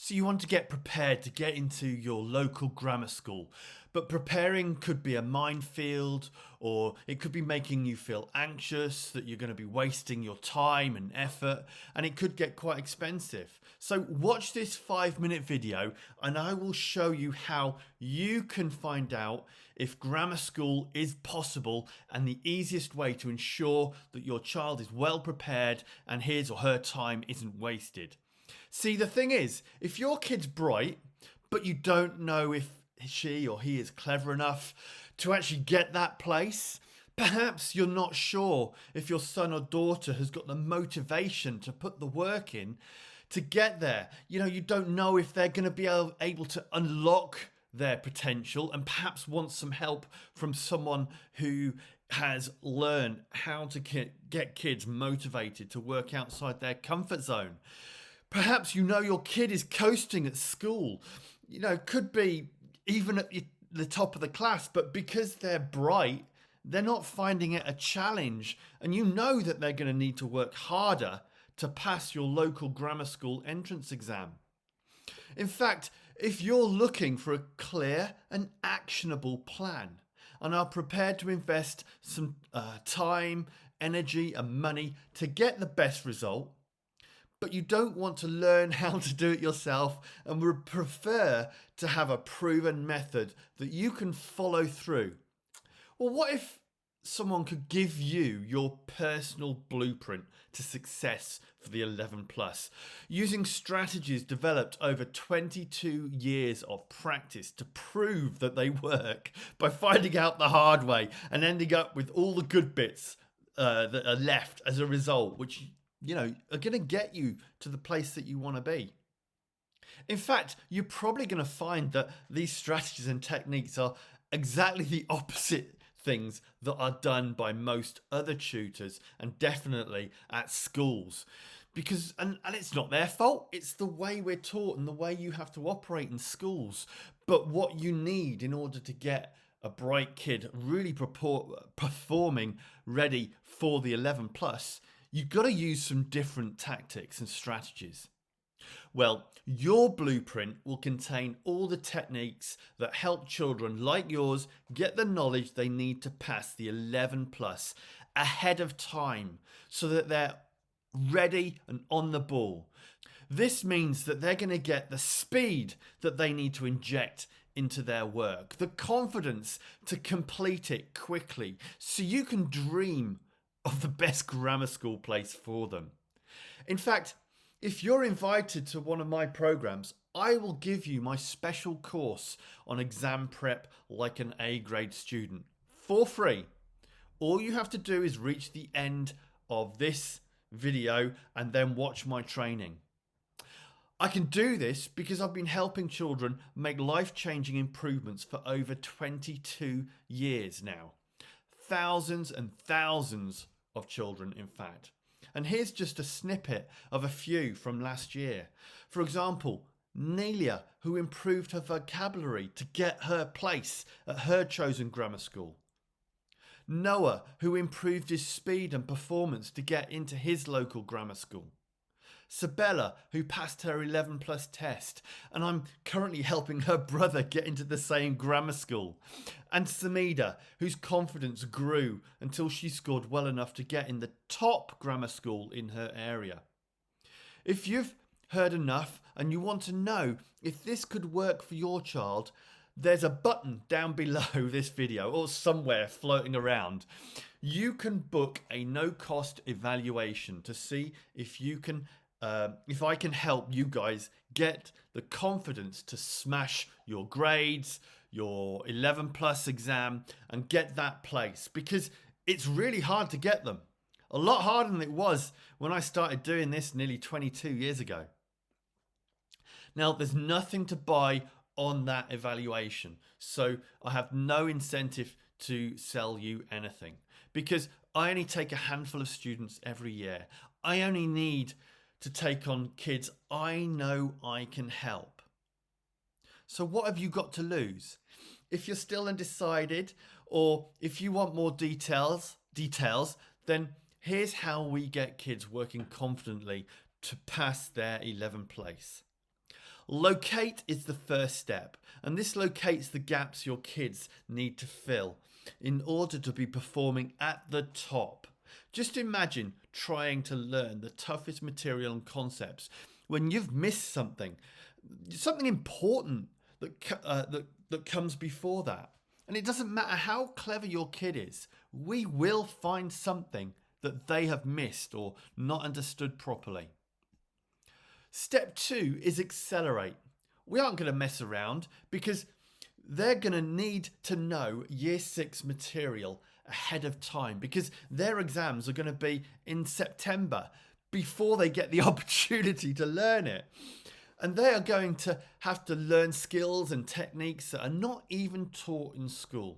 So you want to get prepared to get into your local grammar school, but preparing could be a minefield, or it could be making you feel anxious that you're going to be wasting your time and effort, and it could get quite expensive. So watch this 5-minute video and I will show you how you can find out if grammar school is possible and the easiest way to ensure that your child is well prepared and his or her time isn't wasted. See, the thing is, if your kid's bright, but you don't know if she or he is clever enough to actually get that place, perhaps you're not sure if your son or daughter has got the motivation to put the work in to get there. You don't know if they're going to be able to unlock their potential and perhaps want some help from someone who has learned how to get kids motivated to work outside their comfort zone. Perhaps your kid is coasting at school. Could be even at the top of the class, but because they're bright, they're not finding it a challenge. And that they're going to need to work harder to pass your local grammar school entrance exam. In fact, if you're looking for a clear and actionable plan and are prepared to invest some time, energy, and money to get the best result, but you don't want to learn how to do it yourself and would prefer to have a proven method that you can follow through. Well, what if someone could give you your personal blueprint to success for the 11 plus, using strategies developed over 22 years of practice to prove that they work by finding out the hard way and ending up with all the good bits that are left as a result, which are going to get you to the place that you want to be. In fact, you're probably going to find that these strategies and techniques are exactly the opposite things that are done by most other tutors and definitely at schools. Because, and it's not their fault, it's the way we're taught and the way you have to operate in schools. But what you need in order to get a bright kid really performing ready for the 11 plus, you've got to use some different tactics and strategies. Well, your blueprint will contain all the techniques that help children like yours get the knowledge they need to pass the 11 plus ahead of time so that they're ready and on the ball. This means that they're going to get the speed that they need to inject into their work, the confidence to complete it quickly so you can dream of the best grammar school place for them. In fact, if you're invited to one of my programs, I will give you my special course on exam prep like an A grade student for free. All you have to do is reach the end of this video and then watch my training. I can do this because I've been helping children make life-changing improvements for over 22 years now. Thousands and thousands of children, in fact. And here's just a snippet of a few from last year. For example, Nelia, who improved her vocabulary to get her place at her chosen grammar school. Noah, who improved his speed and performance to get into his local grammar school. Sabella, who passed her 11 plus test, and I'm currently helping her brother get into the same grammar school. And Samida, whose confidence grew until she scored well enough to get in the top grammar school in her area. If you've heard enough and you want to know if this could work for your child, there's a button down below this video or somewhere floating around. You can book a no-cost evaluation to see if I can help you guys get the confidence to smash your grades, your 11 plus exam and get that place, because it's really hard to get them. A lot harder than it was when I started doing this nearly 22 years ago. Now, there's nothing to buy on that evaluation, so I have no incentive to sell you anything because I only take a handful of students every year. I only need to take on kids I know I can help. So what have you got to lose? If you're still undecided, or if you want more details, then here's how we get kids working confidently to pass their 11 place. Locate is the first step, and this locates the gaps your kids need to fill in order to be performing at the top. Just imagine trying to learn the toughest material and concepts when you've missed something important that comes before that. And it doesn't matter how clever your kid is, we will find something that they have missed or not understood properly. Step 2 is accelerate. We aren't going to mess around because they're going to need to know Year 6 material ahead of time because their exams are going to be in September before they get the opportunity to learn it. And they are going to have to learn skills and techniques that are not even taught in school.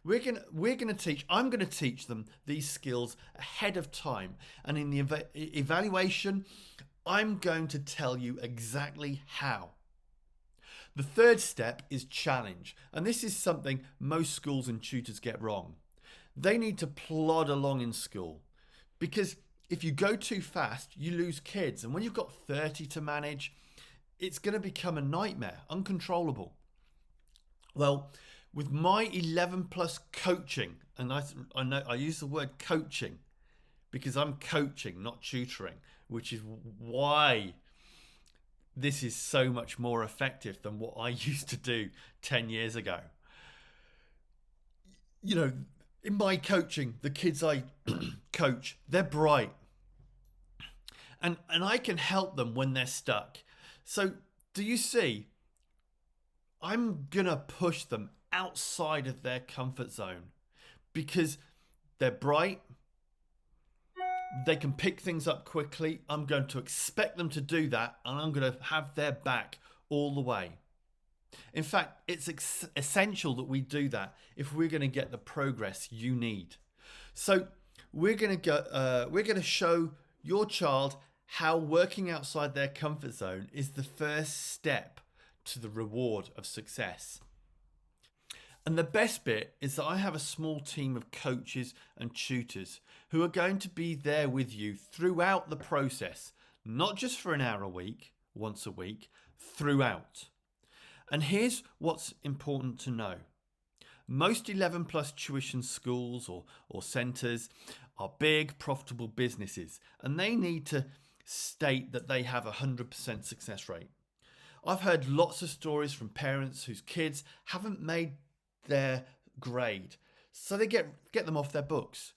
I'm going to teach them these skills ahead of time. And in the evaluation, I'm going to tell you exactly how. The third step is challenge. And this is something most schools and tutors get wrong. They need to plod along in school because if you go too fast, you lose kids. And when you've got 30 to manage, it's going to become a nightmare, uncontrollable. Well, with my 11 plus coaching, and I know I use the word coaching because I'm coaching, not tutoring, which is why this is so much more effective than what I used to do 10 years ago. You know, in my coaching, the kids I coach, they're bright. And I can help them when they're stuck. So do you see, I'm going to push them outside of their comfort zone because they're bright. They can pick things up quickly. I'm going to expect them to do that and I'm going to have their back all the way. In fact, it's essential that we do that if we're going to get the progress you need. So we're going to show your child how working outside their comfort zone is the first step to the reward of success. And the best bit is that I have a small team of coaches and tutors who are going to be there with you throughout the process, not just for an hour a week, once a week, throughout. And here's what's important to know. Most 11 plus tuition schools or centres are big, profitable businesses, and they need to state that they have a 100% success rate. I've heard lots of stories from parents whose kids haven't made their grade, so they get them off their books.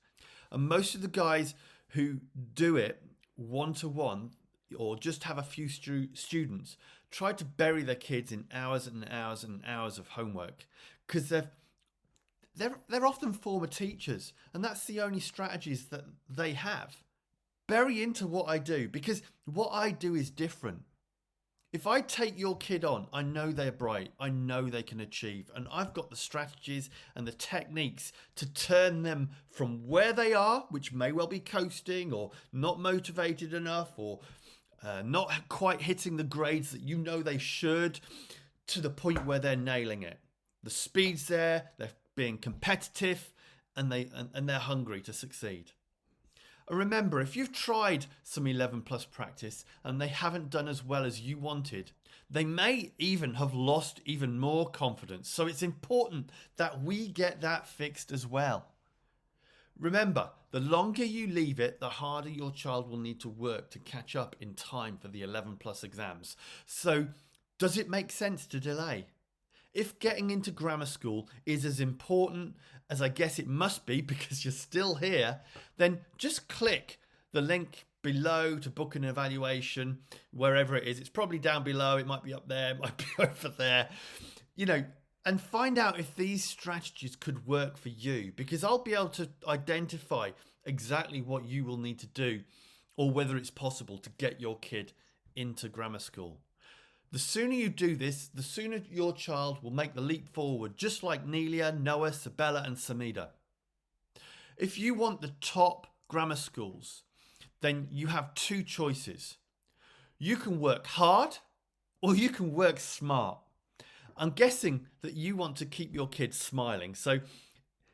And most of the guys who do it one-to-one or just have a few students try to bury their kids in hours and hours and hours of homework because they're often former teachers and that's the only strategies that they have. Bury into what I do because what I do is different. If I take your kid on, I know they're bright, I know they can achieve, and I've got the strategies and the techniques to turn them from where they are, which may well be coasting or not motivated enough or not quite hitting the grades that you know they should, to the point where they're nailing it. The speed's there, they're being competitive, and they're hungry to succeed. And remember, if you've tried some 11 plus practice and they haven't done as well as you wanted, they may even have lost even more confidence. So it's important that we get that fixed as well. Remember, the longer you leave it, the harder your child will need to work to catch up in time for the 11 plus exams. So does it make sense to delay? If getting into grammar school is as important as I guess it must be because you're still here, then just click the link below to book an evaluation, wherever it is. It's probably down below, it might be up there, it might be over there, and find out if these strategies could work for you, because I'll be able to identify exactly what you will need to do or whether it's possible to get your kid into grammar school. The sooner you do this, the sooner your child will make the leap forward, just like Nelia, Noah, Sabella and Samida. If you want the top grammar schools, then you have two choices. You can work hard or you can work smart. I'm guessing that you want to keep your kids smiling. So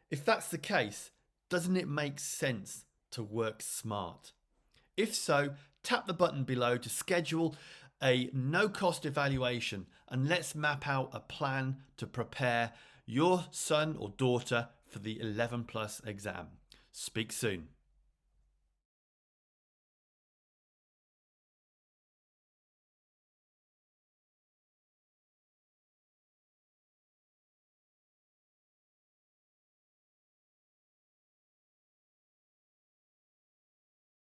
if that's the case, doesn't it make sense to work smart? If so, tap the button below to schedule a no-cost evaluation, and let's map out a plan to prepare your son or daughter for the 11 plus exam. Speak soon.